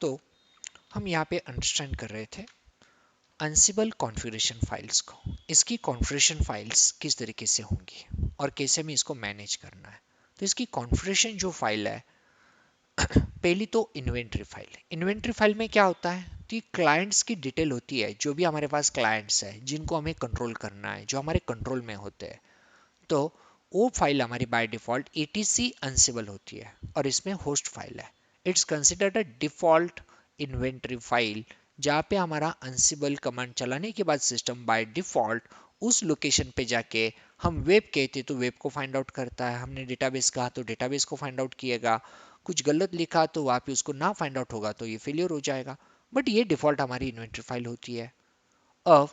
तो हम यहाँ पे अंडरस्टैंड कर रहे थे Ansible कॉन्फ़िगरेशन फाइल्स को, इसकी कॉन्फ़िगरेशन फाइल्स किस तरीके से होंगी और कैसे हमें इसको मैनेज करना है। तो इसकी कॉन्फ़िगरेशन जो फाइल है, पहली तो इन्वेंट्री फाइल में क्या होता है, तो ये क्लाइंट्स की डिटेल होती है, जो भी हमारे पास क्लाइंट्स है जिनको हमें कंट्रोल करना है, जो हमारे कंट्रोल में होते हैं। तो वो फाइल हमारी बाय डिफॉल्ट etc Ansible होती है और इसमें होस्ट फाइल है। It's considered a default inventory file, जहाँ पे हमारा Ansible कमांड चलाने के बाद सिस्टम बाय डिफॉल्ट उस लोकेशन पे जाके, हम वेब कहते तो वेब को फाइंड आउट करता है, हमने डेटाबेस कहा तो डेटाबेस को फाइंड आउट किएगा, कुछ गलत लिखा तो वहाँ पे उसको ना फाइंड आउट होगा तो ये फेलियर हो जाएगा। बट ये डिफॉल्ट हमारी इन्वेंट्री फाइल होती है। अब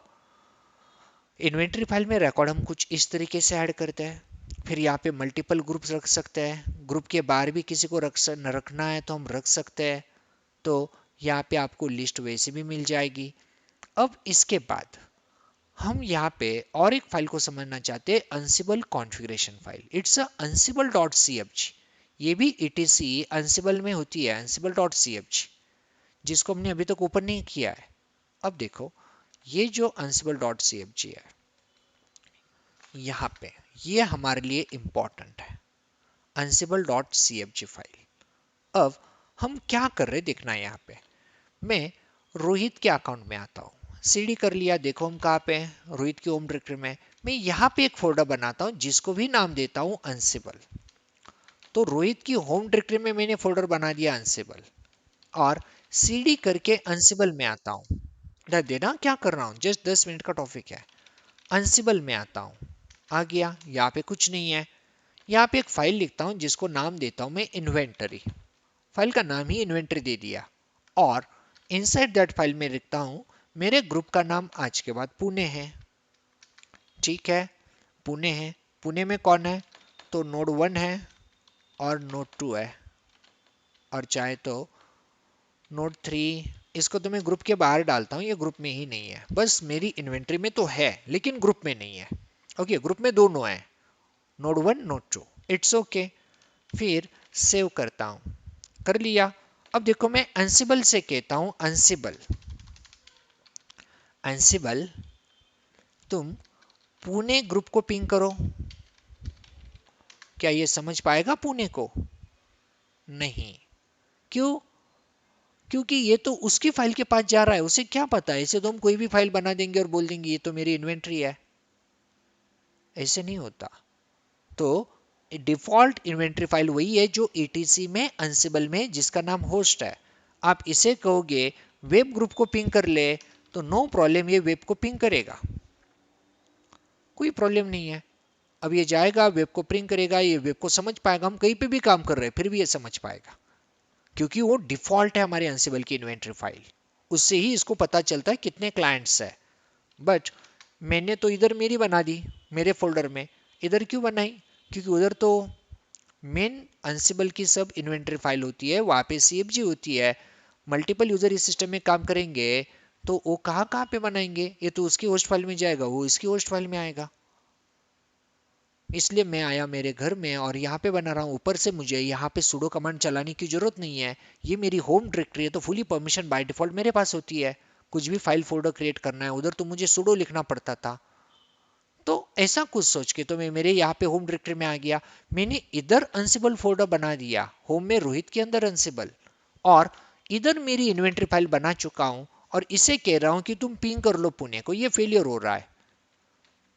इन्वेंट्री फाइल में रिकॉर्ड हम कुछ इस तरीके से ऐड करते हैं। फिर यहाँ पे मल्टीपल ग्रुप्स रख सकते हैं, ग्रुप के बाहर भी किसी को रखना है तो हम रख सकते हैं। तो यहाँ पे आपको लिस्ट वैसे भी मिल जाएगी। अब इसके बाद हम यहाँ पे और एक फाइल को समझना चाहते हैं, Ansible configuration file. It's a ansible.cfg। ये भी etc Ansible में होती है, ansible.cfg, जिसको हमने अभी तक ओपन नहीं किया है। अब देखो, ये जो ansible.cfg है यहाँ पे, ये हमारे लिए इंपॉर्टेंट है, ansible.cfg फाइल। अब हम क्या कर रहे देखना है। यहाँ पे मैं रोहित के अकाउंट में आता हूँ, सीडी कर लिया। देखो हम कहाँ पे हैं, रोहित की होम डायरेक्टरी में। मैं यहाँ पे एक फोल्डर बनाता हूँ जिसको भी नाम देता हूँ Ansible। तो रोहित की होम डायरेक्टरी में मैंने फोल्डर बना दिया Ansible, और सीडी करके Ansible में आता हूँ। देना क्या कर रहा हूँ, जस्ट 10 मिनट का टॉपिक है। Ansible में आता हूँ, आ गया। यहाँ पे कुछ नहीं है। यहाँ पे एक फाइल लिखता हूँ जिसको नाम देता हूँ मैं इन्वेंटरी। फाइल का नाम ही इन्वेंटरी दे दिया। और इनसाइड दैट फाइल में लिखता हूँ मेरे ग्रुप का नाम आज के बाद पुणे है। ठीक है, पुणे है। पुणे में कौन है, तो नोड 1 है और नोड 2 है, और चाहे तो नोड 3। इसको तो मैं ग्रुप के बाहर डालता हूँ, ये ग्रुप में ही नहीं है। बस मेरी इन्वेंटरी में तो है लेकिन ग्रुप में नहीं है। ओके, ग्रुप में दोनों है, नोड 1 नोड 2। It's okay. फिर सेव करता हूँ, कर लिया। अब देखो मैं Ansible से कहता हूँ Ansible, Ansible तुम पुणे ग्रुप को पिंग करो। क्या ये समझ पाएगा पुणे को? नहीं। क्यों? क्योंकि ये तो उसकी फाइल के पास जा रहा है, उसे क्या पता है। इसे तो हम कोई भी फाइल बना देंगे और बोल देंगे ये तो मेरी इन्वेंट्री है। ऐसे नहीं होता। तो डिफॉल्ट इन्वेंट्री फाइल वही है जो etc में Ansible में जिसका नाम होस्ट है। आप इसे कहोगे वेब ग्रुप को पिंग कर ले, तो नो प्रॉब्लम, ये वेब को पिंग करेगा, कोई प्रॉब्लम नहीं है। अब ये जाएगा वेब को पिंग करेगा, ये वेब को समझ पाएगा हम कहीं पे भी काम कर रहे हैं, फिर भी ये समझ पाएगा, क्योंकि वो डिफॉल्ट है हमारे Ansible की इन्वेंट्री फाइल। उससे ही इसको पता चलता है कितने क्लाइंट्स है। बट मैंने तो इधर मेरी बना दी, मेरे फोल्डर में। इधर क्यों बनाई? क्योंकि उधर तो मेन Ansible की सब इन्वेंट्री फाइल होती है, वहाँ पे CFG होती है। मल्टीपल यूजर इस सिस्टम में काम करेंगे तो वो कहाँ कहाँ पे बनाएंगे, ये तो उसकी होस्ट फाइल में जाएगा, वो इसकी होस्ट फाइल में आएगा। इसलिए मैं आया मेरे घर में और यहाँ पे बना रहा हूँ। ऊपर से मुझे यहाँ पे sudo कमांड चलाने की जरूरत नहीं है, ये मेरी होम डायरेक्टरी है तो फुली परमिशन बाय डिफॉल्ट मेरे पास होती है। कुछ भी फाइल फोल्डर क्रिएट करना है उधर तो मुझे sudo लिखना पड़ता था। तो ऐसा कुछ सोच के तो मैं मेरे यहाँ पे होम डायरेक्टरी में आ गया। मैंने इधर Ansible फोल्डर बना दिया, होम में रोहित के अंदर Ansible, और इधर मेरी इन्वेंट्री फाइल बना चुका हूँ, और इसे कह रहा हूँ कि तुम पिंग कर लो पुणे को, ये फेलियर हो रहा है।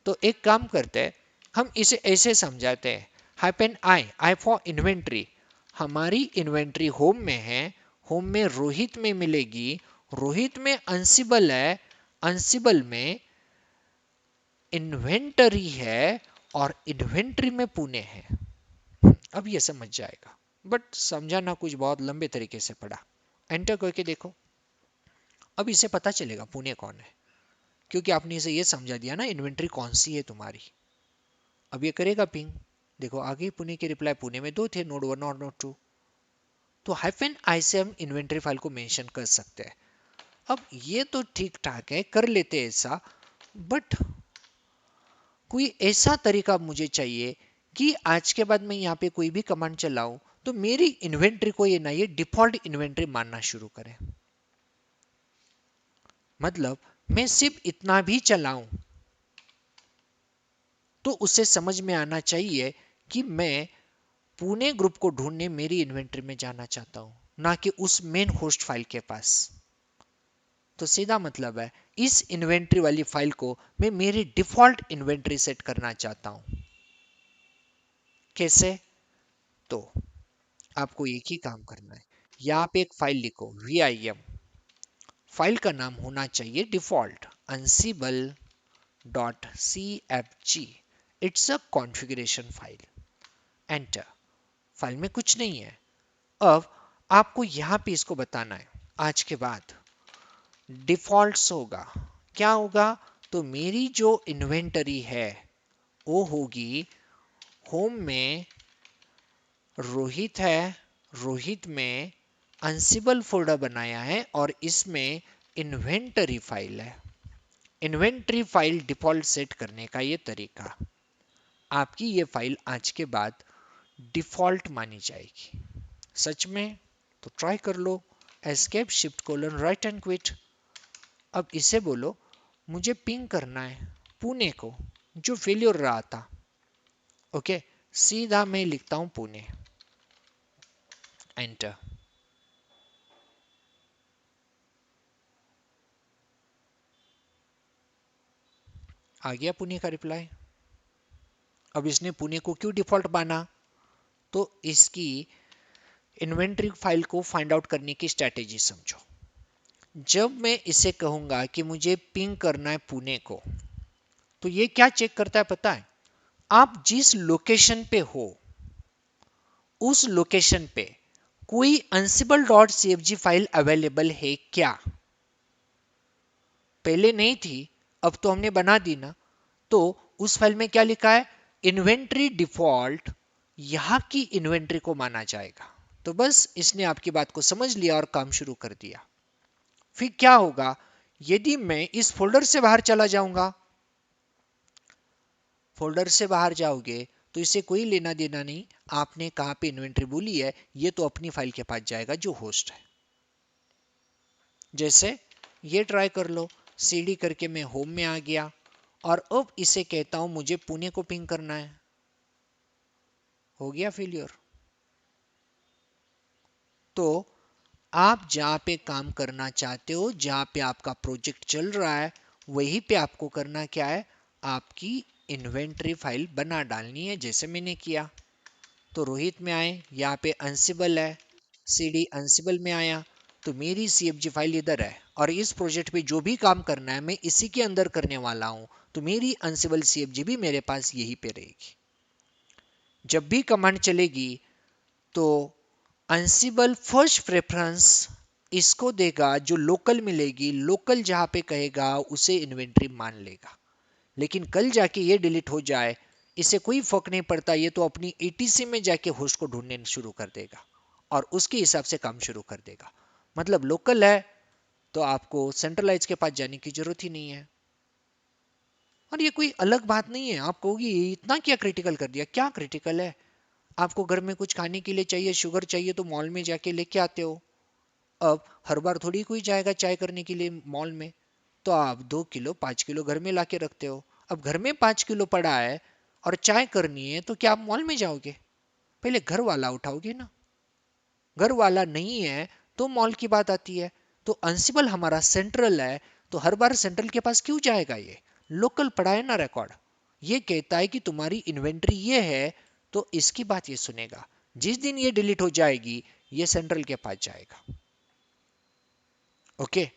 तो एक काम करते हैं, हम इसे ऐसे समझाते हैं, हाइपन आई फॉर इन्वेंट्री। हमारी इन्वेंट्री होम में है, होम में रोहित में मिलेगी, रोहित में Ansible है, Ansible में इन्वेंटरी है, और इन्वेंट्री में पुणे है। अब ये समझ जाएगा, बट समझाना कुछ बहुत लंबे तरीके से पड़ा। एंटर करके देखो, अब इसे पता चलेगा पुणे कौन है, क्योंकि आपने इसे ये समझा दिया ना इन्वेंट्री कौन सी है तुम्हारी। अब ये करेगा पिंग। देखो आगे पुणे के रिप्लाई, पुणे में दो थे, नोड 1 और नोड 2। तो हाइफन आई से हम इन्वेंट्री फाइल को मेंशन कर सकते हैं। अब ये तो ठीक ठाक है, कर लेते हैं ऐसा, बट कोई ऐसा तरीका मुझे चाहिए कि आज के बाद मैं यहाँ पे कोई भी कमांड चलाऊं तो मेरी इन्वेंट्री को ये ना ये डिफॉल्ट इन्वेंट्री मानना शुरू करें। मतलब मैं सिर्फ इतना भी चलाऊं तो उससे समझ में आना चाहिए कि मैं पुणे ग्रुप को ढूंढने मेरी इन्वेंट्री में जाना चाहता हूं, ना कि उस मेन होस्ट फाइल के पास। तो सीधा मतलब है इस इन्वेंट्री वाली फाइल को मैं मेरी डिफॉल्ट इन्वेंट्री सेट करना चाहता हूं। कैसे? तो आपको एक ही काम करना है, यहाँ पे एक फाइल लिखो vim। फाइल का नाम होना चाहिए default ansible dot cfg। It's a configuration file. Enter. File में कुछ नहीं है। अब आपको यहाँ पे इसको बताना है आज के बाद डिफॉल्ट्स होगा। क्या होगा? तो मेरी जो इन्वेंटरी है वो होगी होम में रोहित है, रोहित में अंसिबल फोल्डर बनाया है और इसमें इन्वेंटरी फाइल है। इन्वेंटरी फाइल डिफॉल्ट सेट करने का ये तरीका। आपकी ये फाइल आज के बाद डिफॉल्ट मानी जाएगी। सच में? तो ट्राई कर लो। Escape shift colon write and quit. अब इसे बोलो मुझे पिंग करना है पुणे को, जो फेलियर रहा था। ओके, सीधा मैं लिखता हूं पुणे। एंटर। आ गया पुणे का रिप्लाई। अब इसने पुणे को क्यों डिफॉल्ट माना? तो इसकी इन्वेंटरी फाइल को फाइंड आउट करने की स्ट्रेटेजी समझो। जब मैं इसे कहूंगा कि मुझे पिंग करना है पुणे को, तो ये क्या चेक करता है पता है? आप जिस लोकेशन पे हो उस लोकेशन पे कोई ansible dot cfg file available है क्या। पहले नहीं थी, अब तो हमने बना दी ना। तो उस फाइल में क्या लिखा है? इन्वेंट्री डिफॉल्ट यहां की इन्वेंट्री को माना जाएगा। तो बस इसने आपकी बात को समझ लिया और काम शुरू कर दिया। फिर क्या होगा? यदि मैं इस फोल्डर से बाहर चला जाऊंगा, फोल्डर से बाहर जाओगे तो इसे कोई लेना देना नहीं आपने कहां पे इन्वेंट्री बोली है, ये तो अपनी फाइल के पास जाएगा जो होस्ट है। जैसे ये ट्राई कर लो, सीडी करके मैं होम में आ गया और अब इसे कहता हूं मुझे पुणे को पिंग करना है। हो गया फेलियर। तो आप जहां पे काम करना चाहते हो, जहां पे आपका प्रोजेक्ट चल रहा है, वहीं पे आपको करना क्या है? आपकी इन्वेंट्री फाइल बना डालनी है, जैसे मैंने किया। तो रोहित में आए, यहाँ पे अंसिबल है, सीडी अंसिबल में आया, तो मेरी सीएफजी फाइल इधर है और इस प्रोजेक्ट पे जो भी काम करना है मैं इसी के अंदर करने वाला हूं। तो मेरी अंसिबल सीएफजी भी मेरे पास यहीं पे रहेगी। जब भी कमांड चलेगी तो अंसिबल फर्स्ट प्रेफरेंस इसको देगा, जो लोकल मिलेगी, लोकल जहां पे कहेगा उसे इन्वेंट्री मान लेगा। लेकिन कल जाके ये डिलीट हो जाए, इसे कोई फर्क नहीं पड़ता, ये तो अपनी एटीसी में जाके होस्ट को ढूंढने शुरू कर देगा और उसके हिसाब से काम शुरू कर देगा। मतलब लोकल है तो आपको सेंट्रलाइज के पास जाने की जरूरत ही नहीं है। और ये कोई अलग बात नहीं है। आप कहोगी ये इतना क्या क्रिटिकल कर दिया? क्या क्रिटिकल है? आपको घर में कुछ खाने के लिए चाहिए, शुगर चाहिए, तो मॉल में जाके लेके आते हो। अब हर बार थोड़ी कोई जाएगा चाय करने के लिए मॉल में, तो आप 2 किलो 5 किलो घर में लाके रखते हो। अब घर में 5 किलो पड़ा है और चाय करनी है, तो क्या आप मॉल में जाओगे? पहले घर वाला उठाओगे ना। घर वाला नहीं है तो मॉल की बात आती है। तो अंसिबल हमारा सेंट्रल है, तो हर बार सेंट्रल के पास क्यों जाएगा? ये लोकल पड़ा है ना रिकॉर्ड। ये कहता है कि तुम्हारी इन्वेंट्री ये है, तो इसकी बात ये सुनेगा। जिस दिन ये डिलीट हो जाएगी, ये सेंट्रल के पास जाएगा। ओके,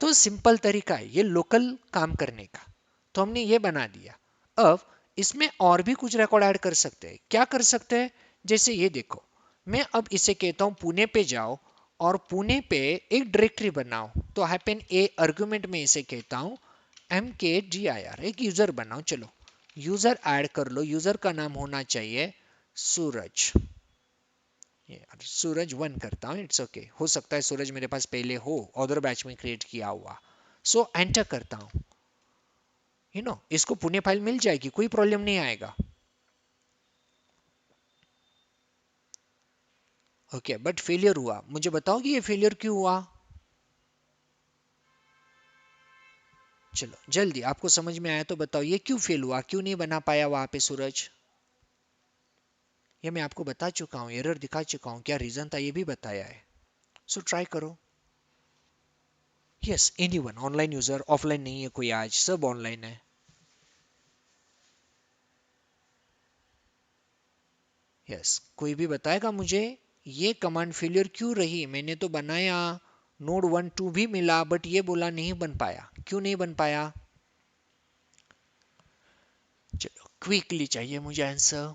तो सिंपल तरीका है ये लोकल काम करने का। तो हमने ये बना दिया। अब इसमें और भी कुछ रिकॉर्ड ऐड कर सकते हैं। क्या कर सकते हैं? जैसे ये देखो, मैं अब इसे कहता हूं पुणे पे जाओ और पुणे पे एक डायरेक्टरी बनाओ। तो हैपन ए आर्गुमेंट में इसे कहता हूं mkdir, एक यूजर बनाओ। चलो यूजर ऐड कर लो। यूजर का नाम होना चाहिए सूरज। सूरज 1 करता हूं, इट्स ओके। हो सकता है सूरज मेरे पास पहले हो, अदर बैच में क्रिएट किया हुआ। सो एंटर करता हूं। इसको पुणे फाइल मिल जाएगी, कोई प्रॉब्लम नहीं आएगा। ओके, बट फेलियर हुआ, मुझे बताओ कि ये फेलियर क्यों हुआ। चलो जल्दी, आपको समझ में आया तो बताओ ये क्यों फेल हुआ, क्यों नहीं बना पाया वहां पे सूरज। ये मैं आपको बता चुका हूँ, एरर दिखा चुका हूँ, क्या रीजन था ये भी बताया है। सो ट्राई करो। Yes, anyone, online user, offline नहीं है कोई, आज सब ऑनलाइन है। यस, कोई भी बताएगा मुझे ये कमांड फेलियर क्यों रही, मैंने तो बनाया, नोड 1 2 भी मिला, बट ये बोला नहीं बन पाया, क्यों नहीं बन पाया। चलो क्विकली चाहिए मुझे आंसर।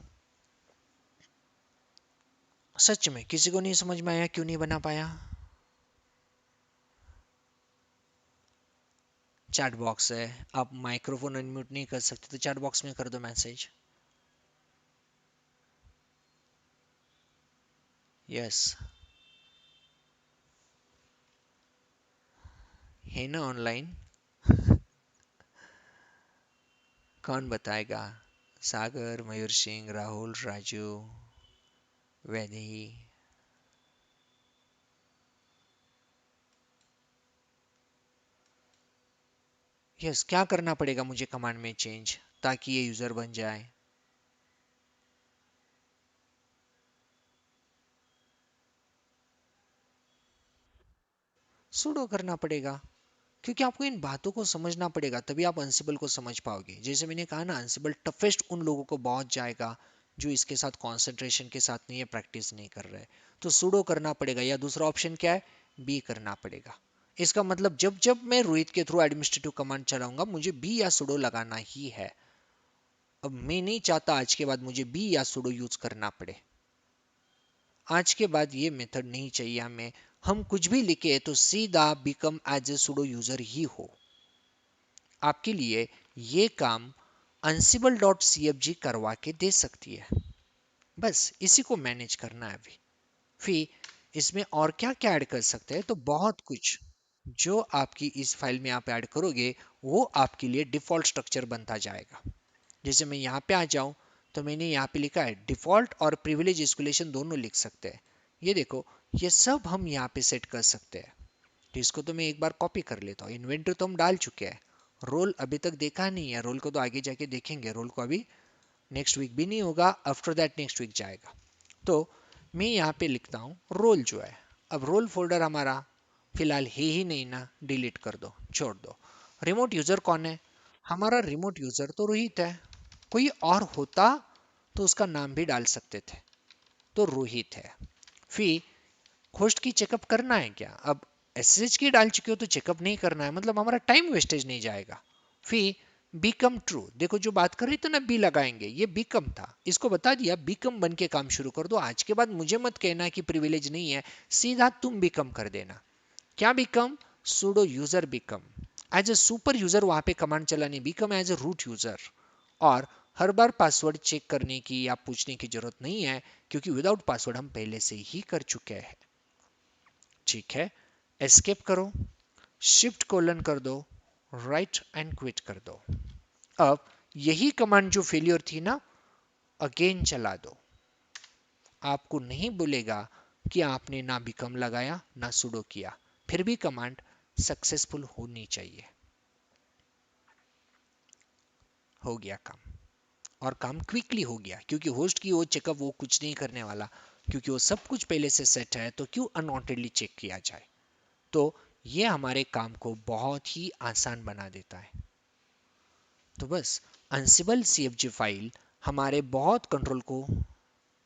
सच में किसी को नहीं समझ में आया क्यों नहीं बना पाया। चैट बॉक्स है, आप माइक्रोफोन अनम्यूट नहीं कर सकते तो चैट बॉक्स में कर दो मैसेज। यस, है ना ऑनलाइन। कौन बताएगा। सागर, मयूर सिंह, राहुल, राजू, वैदेही। यस, क्या करना पड़ेगा मुझे कमांड में चेंज ताकि ये यूजर बन जाए। सुडो करना पड़ेगा, क्योंकि आपको इन बातों को समझना पड़ेगा, तभी आप अनसिबल को समझ पाओगे। जैसे मैंने कहा ना, अनसिबल टफेस्ट उन लोगों को बहुत जाएगा जो इसके साथ कंसंट्रेशन के साथ नहीं है, प्रैक्टिस नहीं कर रहे। तो सुडो करना पड़ेगा, या दूसरा ऑप्शन क्या है, बी करना पड़ेगा। इसका मतलब जब जब मैं रोहित के थ्रू एडमिनिस्ट्रेटिव कमांड चलाऊंगा मुझे बी या सुडो लगाना ही है। अब मैं नहीं चाहता आज के बाद मुझे बी या सुडो यूज करना पड़े। आज के बाद ये मेथड नहीं चाहिए हमें। हम कुछ भी लिखे तो सीधा become as a sudo user ही हो। आपके लिए ये काम ansible.cfg करवा के दे सकती है। बस इसी को मैनेज करना है अभी। फिर इसमें और क्या क्या ऐड कर सकते हैं, तो बहुत कुछ। जो आपकी इस फाइल में आप ऐड करोगे वो आपके लिए डिफॉल्ट स्ट्रक्चर बनता जाएगा। जैसे मैं यहाँ पे आ जाऊं तो मैंने यहाँ पे लिखा है डिफॉल्ट और प्रिविलेज एस्केलेशन दोनों लिख सकते हैं। ये देखो, ये सब हम यहाँ पे सेट कर सकते हैं। तो इसको तो मैं एक बार कॉपी कर लेता हूँ। इन्वेंटरी तो हम डाल चुके हैं, रोल अभी तक देखा नहीं है, रोल को तो आगे जाके देखेंगे, रोल को अभी नेक्स्ट वीक भी नहीं होगा, आफ्टर दैट नेक्स्ट वीक जाएगा। तो मैं यहाँ पे लिखता हूँ रोल जो है। अब रोल फोल्डर हमारा फिलहाल है ही नहीं ना, डिलीट कर दो, छोड़ दो। रिमोट यूजर कौन है, हमारा रिमोट यूजर तो रोहित है। कोई और होता तो उसका नाम भी डाल सकते थे, तो रोहित है। फिर होस्ट की चेकअप करना है क्या, अब एसएसएच की डाल चुके हो तो चेकअप नहीं करना है, मतलब हमारा टाइम वेस्टेज नहीं जाएगा। फिर बीकम ट्रू, देखो जो बात कर रही थी ना बी लगाएंगे, ये बीकम था, इसको बता दिया बीकम बन के काम शुरू कर दो। आज के बाद मुझे मत कहना कि प्रिविलेज नहीं है, सीधा तुम बीकम कर देना। क्या become, sudo user become. As a super user वहां पे कमांड चलानी, become as a root user. और हर बार पासवर्ड चेक करने की या पूछने की जरूरत नहीं है, क्योंकि विदाउट पासवर्ड हम पहले से ही कर चुके हैं। ठीक है, एस्केप करो, शिफ्ट कोलन कर दो, राइट एंड क्विट कर दो। अब यही कमांड जो फेलियर थी ना, अगेन चला दो। आपको नहीं बोलेगा कि आपने ना बिकम लगाया ना सुडो किया, फिर भी कमांड सक्सेसफुल होनी चाहिए। हो गया काम, और काम क्विकली हो गया, क्योंकि होस्ट की वो चेकअप वो कुछ नहीं करने वाला, क्योंकि वो सब कुछ पहले से सेट है, तो क्यों अनवांटेडली चेक किया जाए। तो ये हमारे काम को बहुत ही आसान बना देता है। तो बस ansible cfg फाइल हमारे बहुत कंट्रोल को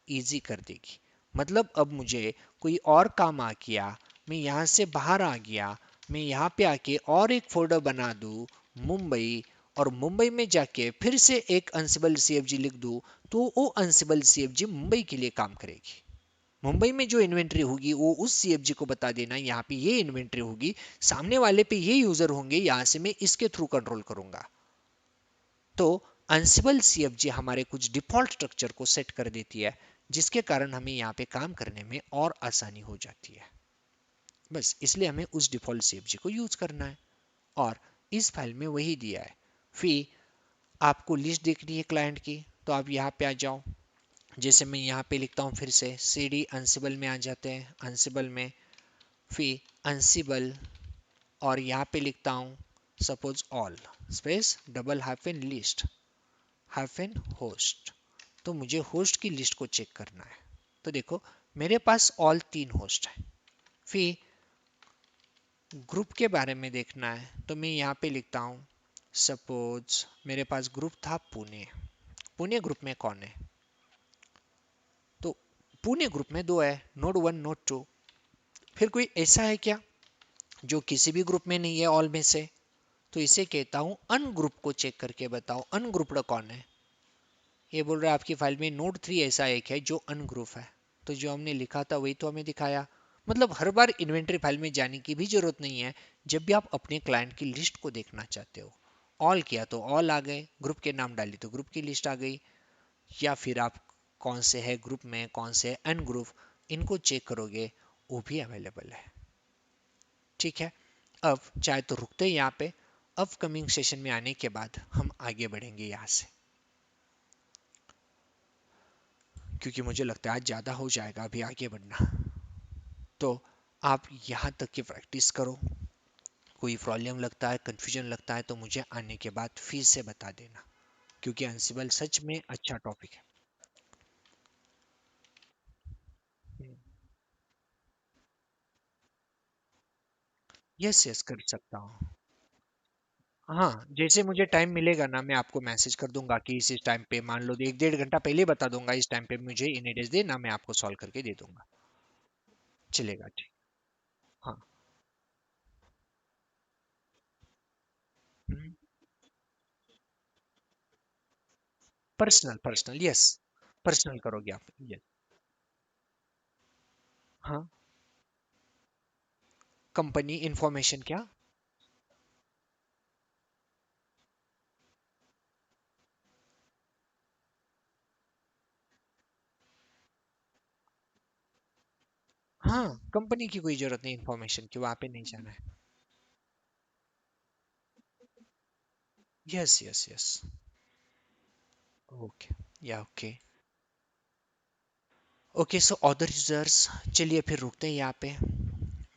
इजी कर देगी। मतलब अब मुझे कोई और काम आ गया, मैं यहाँ से बाहर आ गया, मैं यहाँ पे आके और एक फोल्डर बना दूँ मुंबई, और मुंबई में जाके फिर से एक ansible cfg लिख दूँ, तो वो ansible cfg मुंबई के लिए काम करेगी। मुंबई में जो इन्वेंट्री होगी वो उस सीएफजी को बता देना, यहाँ पे ये इन्वेंट्री होगी, सामने वाले पे ये यूजर होंगे, यहाँ से मैं इसके थ्रू कंट्रोल करूंगा। तो ansible cfg हमारे कुछ डिफॉल्ट स्ट्रक्चर को सेट कर देती है, जिसके कारण हमें यहाँ पे काम करने में और आसानी हो जाती है। बस इसलिए हमें उस डिफॉल्ट cfg को यूज करना है, और इस फाइल में वही दिया है। फिर आपको लिस्ट देखनी है क्लाइंट की, तो आप यहाँ पे आ जाओ, जैसे मैं यहाँ पे लिखता हूँ फिर से सी डी अनसिबल में आ जाते हैं, अनसिबल में फिर अनसिबल, और यहाँ पे लिखता हूँ suppose all space double hyphen list hyphen host. तो मुझे होस्ट की लिस्ट को चेक करना है। तो देखो मेरे पास ऑल 3 होस्ट है। फिर ग्रुप के बारे में देखना है तो मैं यहाँ पे लिखता हूँ सपोज मेरे पास ग्रुप था पुणे। पुणे ग्रुप में कौन है? तो पुणे ग्रुप में दो है, नोड 1 नोड 2। फिर कोई ऐसा है क्या जो किसी भी ग्रुप में नहीं है ऑल में से? तो इसे कहता हूँ अनग्रुप को चेक करके बताओ अनग्रुप्ड कौन है। ये बोल रहा है आपकी फाइल में नोड 3 ऐसा एक है जो अनग्रुप है। तो जो हमने लिखा था वही तो हमें दिखाया। मतलब हर बार इन्वेंटरी फाइल में जाने की भी जरूरत नहीं है। जब भी आप अपने क्लाइंट की लिस्ट को देखना चाहते हो, ऑल किया तो ऑल आ गए, ग्रुप के नाम डाली तो ग्रुप की लिस्ट आ गई, या फिर आप कौन से है ग्रुप में कौन से अनग्रुप, इनको चेक करोगे वो भी अवेलेबल है। ठीक है, अब चाहे तो रुकते हैं यहाँ पे। अपकमिंग सेशन में आने के बाद हम आगे बढ़ेंगे यहाँ से, क्योंकि मुझे लगता है आज ज़्यादा हो जाएगा अभी आगे बढ़ना। तो आप यहाँ तक की प्रैक्टिस करो। कोई प्रॉब्लम लगता है, कंफ्यूजन लगता है तो मुझे आने के बाद फिर से बता देना, क्योंकि अनसिबल सच में अच्छा टॉपिक है। यस यस कर सकता हूँ। हाँ, जैसे मुझे टाइम मिलेगा ना मैं आपको मैसेज कर दूंगा कि इस टाइम पे, मान लो 1 1.5 घंटा पहले बता दूंगा इस टाइम पे मुझे इन डेज दे ना, मैं आपको सॉल्व करके दे दूंगा। चलेगा ठीक। हाँ। पर्सनल पर्सनल यस, पर्सनल करोगे आप यस। हाँ, कंपनी इंफॉर्मेशन क्या? हाँ, कंपनी की कोई जरूरत नहीं इंफॉर्मेशन की, वहां पे नहीं जाना है। Yes yes yes. ओके, या okay. Okay so other users, चलिए फिर रुकते हैं यहाँ पे।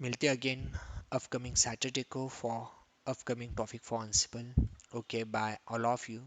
मिलते हैं अगेन अपकमिंग सैटरडे को for upcoming topic for Ansible. Okay bye all of you.